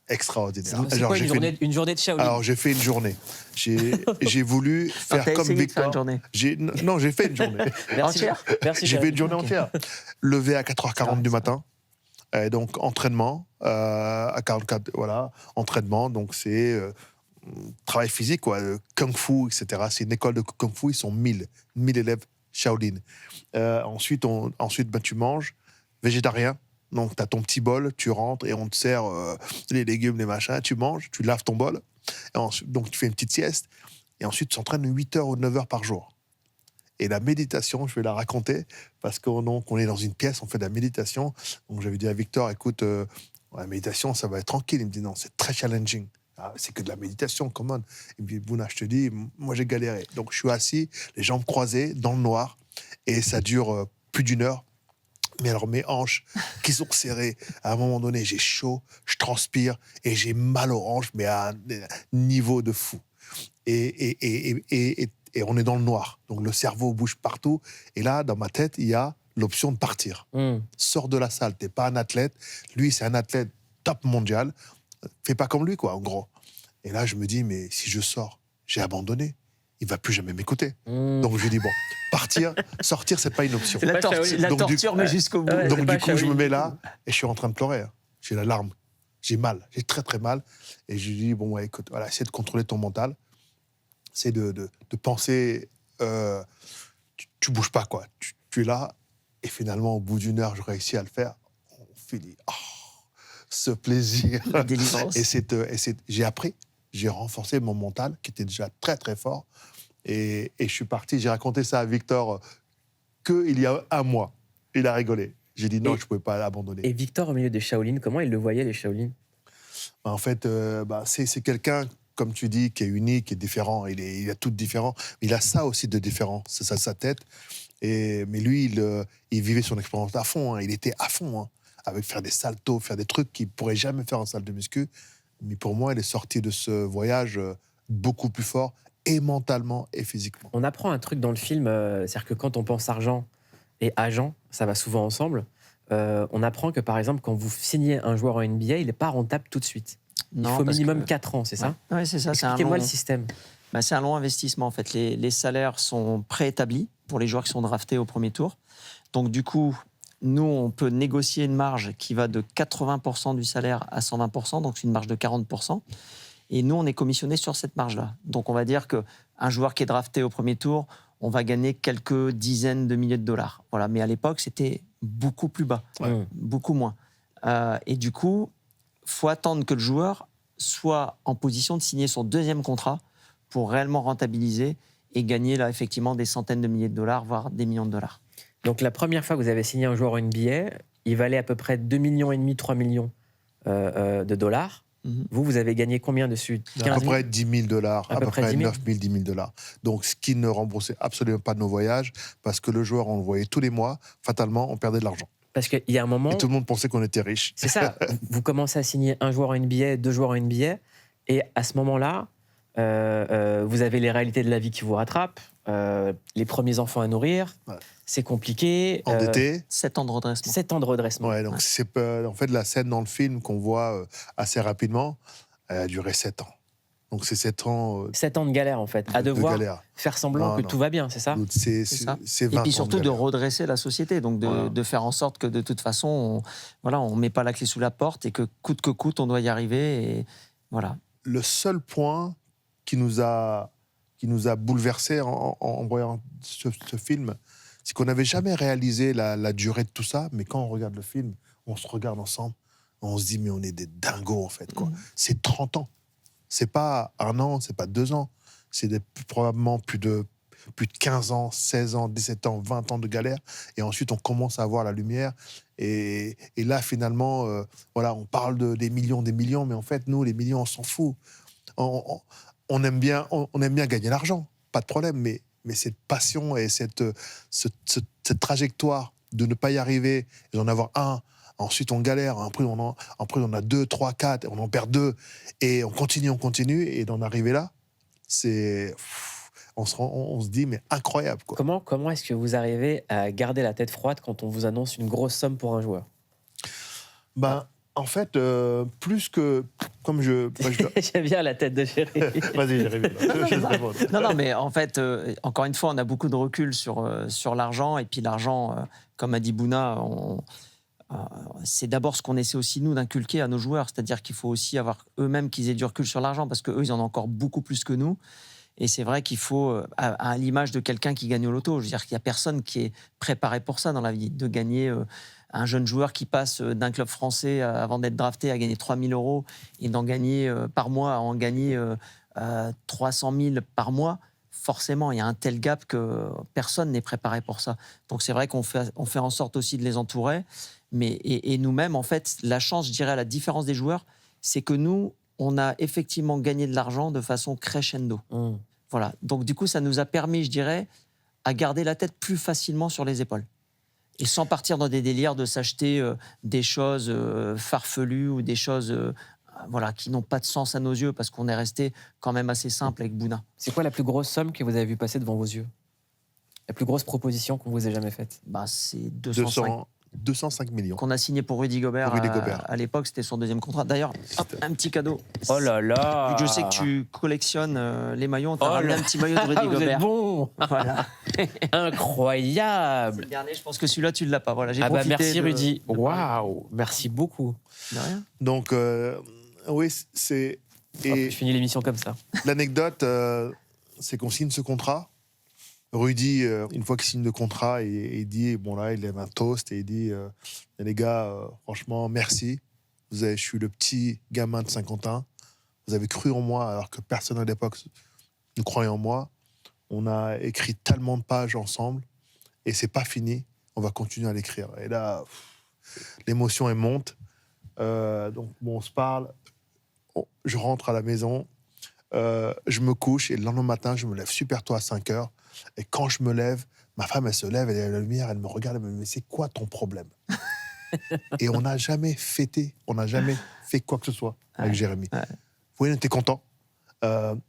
Extraordinaire. C'est quoi une journée de Shaolin? Alors, j'ai fait une journée. J'ai voulu faire comme Victor. Non, j'ai fait une journée. Entière. J'ai fait une journée entière. Levé à 4h40 du matin. Et donc, entraînement. À 44, voilà. Entraînement. Donc, c'est travail physique, quoi. Kung Fu, etc. C'est une école de Kung Fu. Ils sont 1000 élèves Shaolin. Ensuite, tu manges. Végétarien. Donc, tu as ton petit bol, tu rentres et on te sert les légumes, les machins, tu manges, tu laves ton bol. Et ensuite, donc, tu fais une petite sieste. Et ensuite, tu s'entraînes 8 heures ou 9 heures par jour. Et la méditation, je vais la raconter, parce qu'on est dans une pièce, on fait de la méditation. Donc, j'avais dit à Victor, écoute, la méditation, ça va être tranquille. Il me dit, non, c'est très challenging. Ah, c'est que de la méditation, come on. Il me dit, Bouna, je te dis, moi, j'ai galéré. Donc, je suis assis, les jambes croisées, dans le noir. Et ça dure plus d'1 heure. Mais alors, mes hanches qui sont serrées, à un moment donné, j'ai chaud, je transpire et j'ai mal aux hanches, mais à un niveau de fou. Et on est dans le noir. Donc, le cerveau bouge partout. Et là, dans ma tête, il y a l'option de partir. Sors de la salle, t'es pas un athlète. Lui, c'est un athlète top mondial. Fais pas comme lui, quoi, en gros. Et là, je me dis, mais si je sors, j'ai abandonné. Il va plus jamais m'écouter. Donc, je lui dis, bon, sortir, c'est pas une option. C'est la torture, mais jusqu'au bout. Donc, du coup, je me mets là et je suis en train de pleurer. J'ai la larme. J'ai mal. J'ai très, très mal. Et je lui dis, bon, ouais, écoute, voilà, essaie de contrôler ton mental. C'est de penser... tu bouges pas, quoi. Tu es là. Et finalement, au bout d'1 heure, je réussis à le faire. On finit. Oh, ce plaisir. La délivrance. J'ai appris. J'ai renforcé mon mental, qui était déjà très, très fort. Et je suis parti. J'ai raconté ça à Victor qu'il y a un mois. Il a rigolé. J'ai dit non, je ne pouvais pas l'abandonner. Et Victor, au milieu des Shaolin, comment il le voyait, les Shaolin? En fait, c'est quelqu'un, comme tu dis, qui est unique, qui est différent. Il a tout de différent. Mais il a ça aussi de différent. C'est ça, sa tête. Mais lui, il vivait son expérience à fond. Hein. Il était à fond. Hein. Avec faire des saltos, faire des trucs qu'il ne pourrait jamais faire en salle de muscu. Mais pour moi, il est sorti de ce voyage beaucoup plus fort, et mentalement et physiquement. On apprend un truc dans le film, c'est-à-dire que quand on pense argent et agent, ça va souvent ensemble. On apprend que, par exemple, quand vous signez un joueur en NBA, il n'est pas rentable tout de suite. Il faut minimum 4 ans, c'est ça? Oui, c'est ça. Expliquez-moi le système. C'est un long investissement, en fait. Les salaires sont préétablis. pour les joueurs qui sont draftés au premier tour. Donc du coup, nous, on peut négocier une marge qui va de 80% du salaire à 120%, donc c'est une marge de 40%. Et nous, on est commissionné sur cette marge-là. Donc on va dire qu'un joueur qui est drafté au premier tour, on va gagner quelques dizaines de milliers de dollars. Voilà. Mais à l'époque, c'était beaucoup plus bas, beaucoup moins. Et du coup, il faut attendre que le joueur soit en position de signer son deuxième contrat pour réellement rentabiliser et gagner là, effectivement des centaines de milliers de dollars, voire des millions de dollars. Donc la première fois que vous avez signé un joueur en NBA, il valait à peu près 2,5 millions, 3 millions de dollars. Vous avez gagné combien dessus? À peu près 10 000 dollars, à peu près 9 000, 10 000 dollars. Donc, ce qui ne remboursait absolument pas de nos voyages, parce que le joueur, on le voyait tous les mois, fatalement, on perdait de l'argent. Parce qu'il y a un moment... Et tout le monde pensait qu'on était riche. C'est ça. Vous commencez à signer un joueur en NBA, 2 joueurs en NBA, et à ce moment-là, vous avez les réalités de la vie qui vous rattrapent, les premiers enfants à nourrir, c'est compliqué. Endetté. 7 ans de redressement. 7 ans de redressement. Ouais, donc c'est en fait la scène dans le film qu'on voit assez rapidement, elle a duré 7 ans. Donc c'est 7 ans... 7 ans de galère, en fait, à devoir faire semblant que tout va bien, c'est ça? C'est 20 Et puis surtout ans de redresser la société, donc de faire en sorte que de toute façon, on met pas la clé sous la porte et que coûte, on doit y arriver. Et voilà. Le seul point qui nous a bouleversés en voyant ce film, c'est qu'on n'avait jamais réalisé la durée de tout ça, mais quand on regarde le film, on se regarde ensemble, on se dit, mais on est des dingos, en fait, quoi. C'est 30 ans. C'est pas 1 an, c'est pas 2 ans. C'est probablement plus de 15 ans, 16 ans, 17 ans, 20 ans de galère. Et ensuite, on commence à voir la lumière. Et là, finalement, on parle des millions, mais en fait, nous, les millions, on s'en fout. On aime bien gagner l'argent, pas de problème, mais cette passion et cette trajectoire de ne pas y arriver, et d'en avoir un, ensuite on galère, après on a 2, 3, 4, on en perd 2, et on continue, et d'en arriver là, on se dit, mais incroyable, quoi. Comment est-ce que vous arrivez à garder la tête froide quand on vous annonce une grosse somme pour un joueur? En fait, plus que... Comme je... J'aime bien la tête de Chéri. Vas-y, Jérémy. Non, mais en fait, encore une fois, on a beaucoup de recul sur l'argent. Et puis l'argent, comme a dit Bouna, c'est d'abord ce qu'on essaie aussi, nous, d'inculquer à nos joueurs. C'est-à-dire qu'il faut aussi avoir eux-mêmes qu'ils aient du recul sur l'argent, parce qu'eux, ils en ont encore beaucoup plus que nous. Et c'est vrai qu'il faut, à l'image de quelqu'un qui gagne au loto, je veux dire qu'il n'y a personne qui est préparé pour ça dans la vie, de gagner... un jeune joueur qui passe d'un club français avant d'être drafté à gagner 3 000 € et d'en gagner par mois à en gagner 300 000 par mois, forcément, il y a un tel gap que personne n'est préparé pour ça. Donc c'est vrai qu'on fait en sorte aussi de les entourer. Et nous-mêmes, en fait, la chance, je dirais, à la différence des joueurs, c'est que nous, on a effectivement gagné de l'argent de façon crescendo. Voilà. Donc du coup, ça nous a permis, je dirais, à garder la tête plus facilement sur les épaules. Et sans partir dans des délires de s'acheter des choses farfelues ou des choses qui n'ont pas de sens à nos yeux, parce qu'on est resté quand même assez simple avec Bouna. C'est quoi la plus grosse somme que vous avez vu passer devant vos yeux? La plus grosse proposition qu'on vous ait jamais faite? C'est 205 millions. Qu'on a signé pour Rudy Gobert. À l'époque, c'était son deuxième contrat. D'ailleurs, un petit cadeau. Oh là là! Vu que je sais que tu collectionnes les maillots, on t'a ramené un petit maillot de Rudy Gobert. Vous êtes bon! Voilà. Incroyable! Le dernier, je pense que celui-là, tu ne l'as pas. Voilà, j'ai profité merci Rudy. Waouh! Merci beaucoup. De rien. Donc, oui, c'est... Et je finis l'émission comme ça. L'anecdote, c'est qu'on signe ce contrat. Rudy, une fois qu'il signe le contrat, il dit, bon là, il lève un toast et il dit, les gars, franchement, merci. Je suis le petit gamin de Saint-Quentin. Vous avez cru en moi alors que personne à l'époque ne croyait en moi. On a écrit tellement de pages ensemble et c'est pas fini. On va continuer à l'écrire. Et là, l'émotion, elle monte. Donc, bon, on se parle. Je rentre à la maison. Je me couche et le lendemain matin, je me lève super tôt à 5 heures. Et quand je me lève, ma femme, elle se lève, elle est à la lumière, elle me regarde, elle me dit, mais c'est quoi ton problème? Et on n'a jamais fêté, on n'a jamais fait quoi que ce soit avec Jérémy. Vous voyez, on était contents.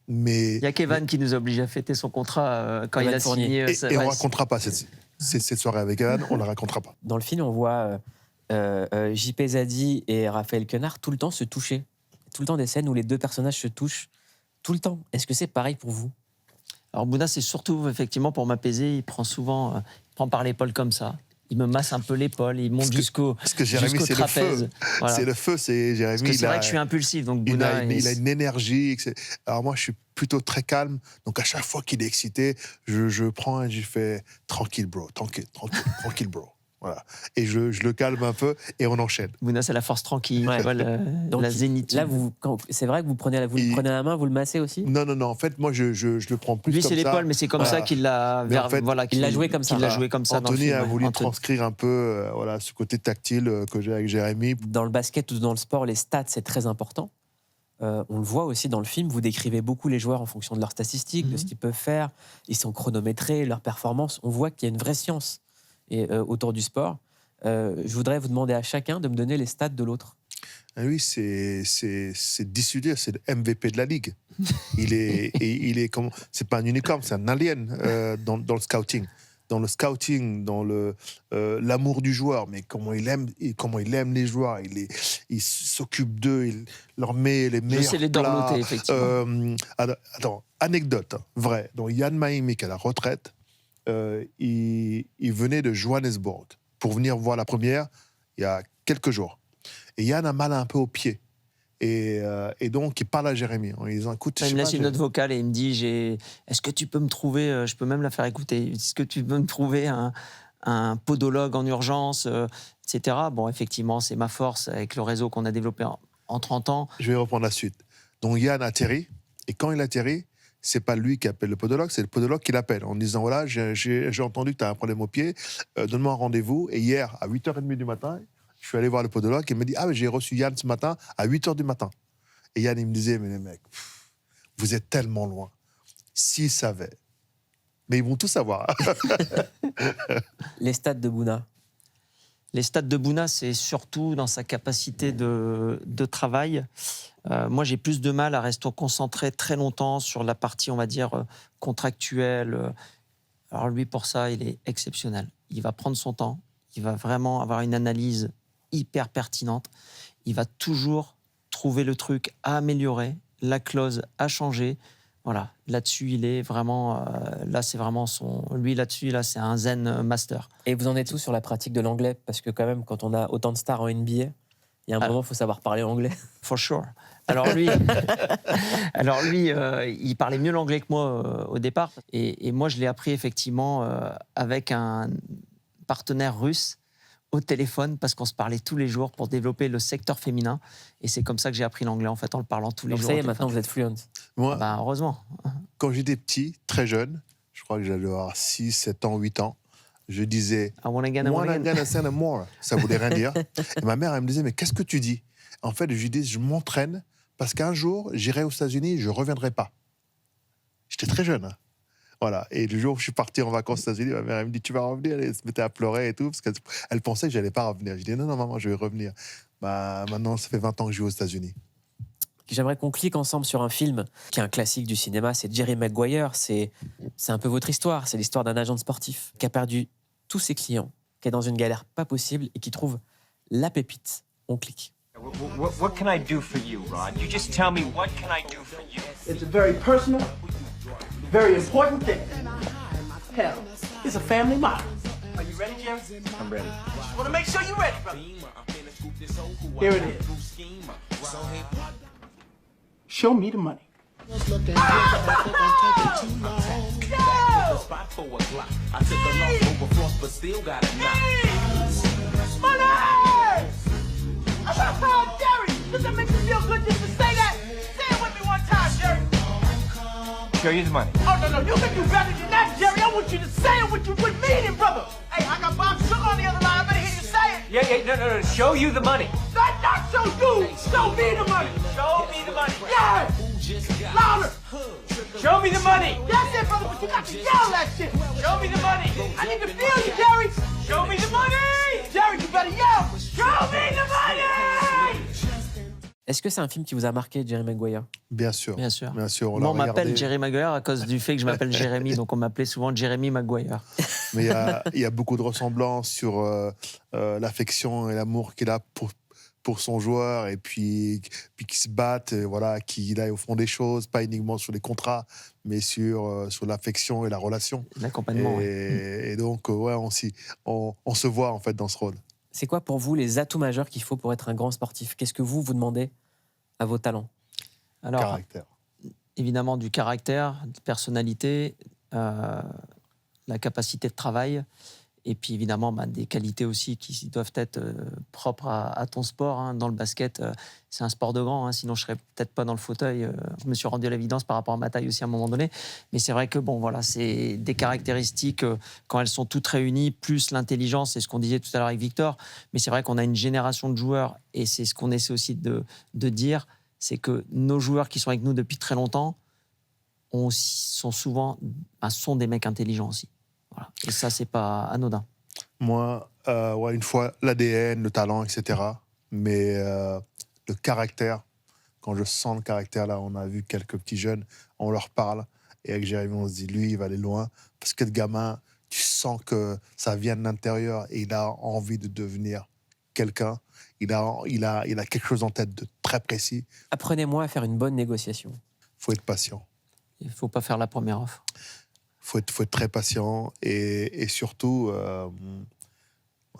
Mais il y a Kevin qui nous oblige à fêter son contrat quand il a signé. Et on ne racontera pas cette soirée avec Kevin, on ne la racontera pas. Dans le film, on voit JP Zadi et Raphaël Quenard tout le temps se toucher. Tout le temps des scènes où les deux personnages se touchent. Tout le temps. Est-ce que c'est pareil pour vous? Alors Bouna, c'est surtout effectivement pour m'apaiser. Il prend souvent, il prend par l'épaule comme ça. Il me masse un peu l'épaule, il monte jusqu'au trapèze. Parce que Jérémy, c'est le feu. Voilà. C'est le feu, c'est Jérémy. Parce que c'est vrai que je suis impulsif, donc Bouna... Il a une énergie. Alors moi, je suis plutôt très calme. Donc à chaque fois qu'il est excité, je prends et je fais « Tranquille, bro, tranquille, bro ». Voilà. Et je le calme un peu et on enchaîne. Bouna, c'est la force tranquille, Ouais. tu vois, Donc, la zénitude. Là, c'est vrai que vous le prenez à la main, vous le massez aussi? Non. En fait, moi, je le prends plus Lui, comme ça. c'est l'épaule, mais c'est comme ça qu'il l'a... En fait, il l'a joué comme ça. Il l'a joué comme ça dans le Anthony film, a voulu Anthony. transcrire un peu ce côté tactile que j'ai avec Jérémy. Dans le basket ou dans le sport, les stats, c'est très important. On le voit aussi dans le film, vous décrivez beaucoup les joueurs en fonction de leurs statistiques, de ce qu'ils peuvent faire. Ils sont chronométrés, leurs performances. On voit qu'il y a une vraie science autour du sport. Je voudrais vous demander à chacun de me donner les stats de l'autre. Lui, c'est dissuader, c'est le MVP de la ligue. Il est comme, c'est pas un unicorn, c'est un alien dans le scouting. Dans le scouting, dans l'amour du joueur, mais comment il aime les joueurs, il s'occupe d'eux, il leur met les meilleurs plats. Je sais les dorloter, effectivement. Attends, anecdote, vrai. Donc Yann Maïmi, qui est à la retraite, il venait de Johannesburg pour venir voir la première il y a quelques jours. Et Yann a mal un peu au pied. Et donc, il parle à Jérémy en lui disant, écoute, il me laisse une note vocale et il me dit, est-ce que tu peux me trouver, je peux même la faire écouter, est-ce que tu peux me trouver un podologue en urgence, etc. Bon, effectivement, c'est ma force avec le réseau qu'on a développé en 30 ans. Je vais reprendre la suite. Donc, Yann atterrit, et quand il atterrit, c'est pas lui qui appelle le podologue, c'est le podologue qui l'appelle en disant, voilà, j'ai entendu que tu as un problème au pied, donne-moi un rendez-vous. Et hier, à 8h30 du matin, je suis allé voir le podologue et il me dit, ah, j'ai reçu Yann ce matin à 8h du matin. Et Yann, il me disait, mais les mecs, vous êtes tellement loin. S'ils savaient. Mais ils vont tout savoir. Les stats de Bouna. Les stats de Bouna, c'est surtout dans sa capacité de travail. Moi, j'ai plus de mal à rester concentré très longtemps sur la partie, on va dire, contractuelle. Alors lui, pour ça, il est exceptionnel. Il va prendre son temps. Il va vraiment avoir une analyse hyper pertinente. Il va toujours trouver le truc à améliorer, la clause à changer. Voilà, là-dessus, il est vraiment... là, c'est vraiment son... Lui, là-dessus, là, c'est un zen master. Et vous en êtes tous sur la pratique de l'anglais? Parce que quand même, quand on a autant de stars en NBA, il y a un moment, il faut savoir parler anglais. For sure. Alors lui, il parlait mieux l'anglais que moi au départ. Et moi, je l'ai appris effectivement avec un partenaire russe au téléphone parce qu'on se parlait tous les jours pour développer le secteur féminin. Et c'est comme ça que j'ai appris l'anglais, en fait, en le parlant tous les jours. Donc ça y est, maintenant, vous êtes fluent. Moi, heureusement. Quand j'étais petit, très jeune, je crois que j'allais avoir 6, 7 ans, 8 ans, je disais « I wanna send more ». Ça voulait rien dire. Et ma mère, elle me disait « Mais qu'est-ce que tu dis ?» En fait, je lui dis « Je m'entraîne parce qu'un jour, j'irai aux États-Unis et je ne reviendrai pas. » J'étais très jeune. Voilà. Et le jour où je suis parti en vacances aux États-Unis, ma mère elle me dit, tu vas revenir? Elle se mettait à pleurer et tout, parce qu'elle pensait que je n'allais pas revenir. Je dis, non, maman, je vais revenir. Bah, maintenant, ça fait 20 ans que je vis aux États-Unis. J'aimerais qu'on clique ensemble sur un film qui est un classique du cinéma, c'est Jerry Maguire. C'est un peu votre histoire. C'est l'histoire d'un agent sportif qui a perdu tous ses clients, qui est dans une galère pas possible et qui trouve la pépite. On clique. What can I do for you, Rod? You just tell me, what can I do for you? It's a very personal, very important thing. Hell, it's a family matter. Are you ready, Jerry? I'm ready. Just want to make sure you're ready, brother. Here it is. Show me the money. Jerry, does that make you feel good just to say that? Say it with me one time, Jerry. Show you the money. Oh, no, you can do better than that, Jerry. I want you to say it with meaning, brother. Hey, I got Bob Sugar on the other line. I better hear you say it. No. Show you the money. Not show you. Show me the money. Show me the money. Yeah. Louder. Show me the money. That's it, brother, but you got to yell that shit. Show me the money. I need to feel you, Jerry. Show me the money. Jerry, you better yell. Show me the money. Est-ce que c'est un film qui vous a marqué, Jerry Maguire? Bien sûr. Bien sûr. Bien sûr, Moi, on m'appelle Jerry Maguire à cause du fait que je m'appelle Jérémy, donc on m'appelait souvent Jeremy Maguire. Mais il y a beaucoup de ressemblances sur l'affection et l'amour qu'il a pour pour son joueur et puis qui se batte, voilà, qu'il aille au fond des choses, pas uniquement sur les contrats, mais sur l'affection et la relation. L'accompagnement. Et donc, ouais, on se voit en fait dans ce rôle. C'est quoi pour vous les atouts majeurs qu'il faut pour être un grand sportif? Qu'est-ce que vous demandez à vos talents? Alors, Caractère. évidemment, du caractère, de personnalité, la capacité de travail, et puis évidemment des qualités aussi qui doivent être propres à ton sport. Hein. Dans le basket, c'est un sport de grand, hein, sinon je serais peut-être pas dans le fauteuil. Je me suis rendu à l'évidence par rapport à ma taille aussi à un moment donné. Mais c'est vrai que bon, voilà, c'est des caractéristiques quand elles sont toutes réunies, plus l'intelligence, c'est ce qu'on disait tout à l'heure avec Victor. Mais c'est vrai qu'on a une génération de joueurs, et c'est ce qu'on essaie aussi de dire, c'est que nos joueurs qui sont avec nous depuis très longtemps sont des mecs intelligents aussi. Voilà. Et ça, c'est pas anodin. Moi, ouais, une fois, l'ADN, le talent, etc. Mais le caractère, quand je sens le caractère, là, on a vu quelques petits jeunes, on leur parle, et avec Jérémy, on se dit, lui, il va aller loin. Parce que le gamin, tu sens que ça vient de l'intérieur et il a envie de devenir quelqu'un. Il a quelque chose en tête de très précis. Apprenez-moi à faire une bonne négociation. Il faut être patient. Il ne faut pas faire la première offre. Faut être très patient et surtout,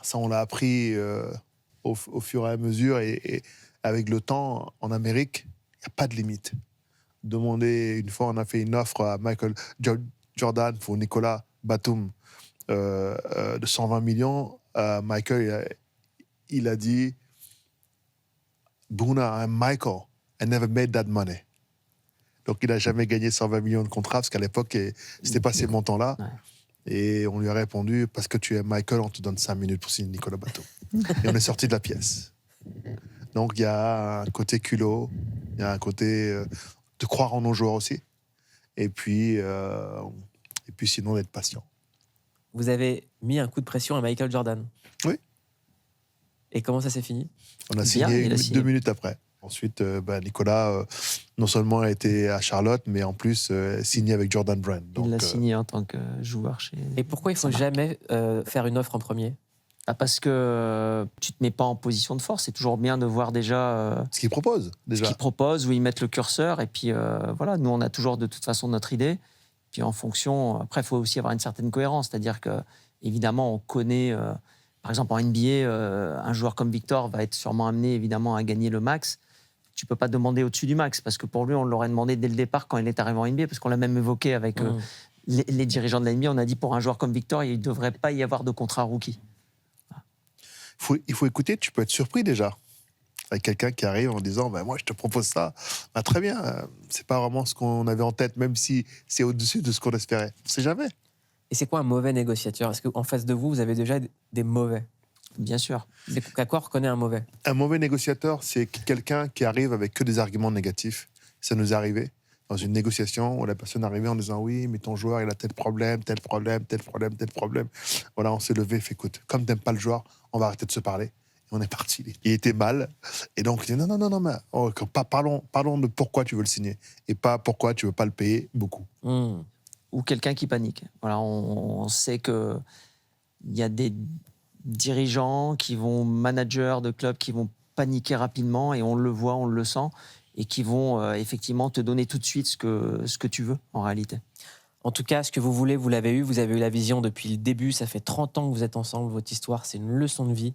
ça on l'a appris au fur et à mesure et avec le temps, en Amérique, il n'y a pas de limite. Une fois, on a fait une offre à Michael Jordan pour Nicolas Batum de 120 millions. Michael, il a dit « Bouna, I'm Michael. I never made that money. » Donc, il n'a jamais gagné 120 millions de contrats, parce qu'à l'époque, ce n'était pas ces montants-là. Ouais. Et on lui a répondu, parce que tu es Michael, on te donne 5 minutes pour signer Nicolas Batum. Et on est sorti de la pièce. Donc, il y a un côté culot, il y a un côté de croire en nos joueurs aussi. Et puis sinon, d'être patient. Vous avez mis un coup de pression à Michael Jordan. Oui. Et comment ça s'est fini? On a signé 2 minutes après. Ensuite, Nicolas, non seulement a été à Charlotte, mais en plus signé avec Jordan Brand. Donc, il l'a signé en tant que joueur chez... Et pourquoi il ne faut jamais faire une offre en premier? Parce que tu ne te mets pas en position de force. C'est toujours bien de voir déjà... ce qu'ils proposent. Ce qu'ils proposent, où ils mettent le curseur. Et puis voilà, nous, on a toujours de toute façon notre idée. Puis en fonction... Après, il faut aussi avoir une certaine cohérence. C'est-à-dire qu'évidemment, on connaît... par exemple, en NBA, un joueur comme Victor va être sûrement amené évidemment à gagner le max. Tu ne peux pas demander au-dessus du max, parce que pour lui, on l'aurait demandé dès le départ quand il est arrivé en NBA, parce qu'on l'a même évoqué avec les dirigeants de la NBA. On a dit pour un joueur comme Victor, il ne devrait pas y avoir de contrat rookie. Il faut écouter, tu peux être surpris déjà. Avec quelqu'un qui arrive en disant moi, je te propose ça. Très bien, ce n'est pas vraiment ce qu'on avait en tête, même si c'est au-dessus de ce qu'on espérait. On ne sait jamais. Et c'est quoi un mauvais négociateur? Est-ce qu'en face de vous, vous avez déjà des mauvais? Bien sûr. À quoi reconnaît un mauvais? Un mauvais négociateur, c'est quelqu'un qui arrive avec que des arguments négatifs. Ça nous est arrivé dans une négociation où la personne arrivait en disant oui, mais ton joueur, il a tel problème, tel problème, tel problème, tel problème. Voilà, on s'est levé, fait écoute, comme t'aimes pas le joueur, on va arrêter de se parler. Et on est parti. Il était mal. Et donc, il dit non, mais parlons de pourquoi tu veux le signer et pas pourquoi tu veux pas le payer beaucoup. Ou quelqu'un qui panique. Voilà, on sait qu'il y a des dirigeants managers de clubs qui vont paniquer rapidement, et on le voit, on le sent, et qui vont effectivement te donner tout de suite ce que tu veux en réalité. En tout cas, ce que vous voulez, vous l'avez eu, vous avez eu la vision depuis le début, ça fait 30 ans que vous êtes ensemble, votre histoire, c'est une leçon de vie,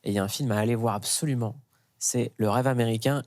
et il y a un film à aller voir absolument, c'est Le Rêve américain,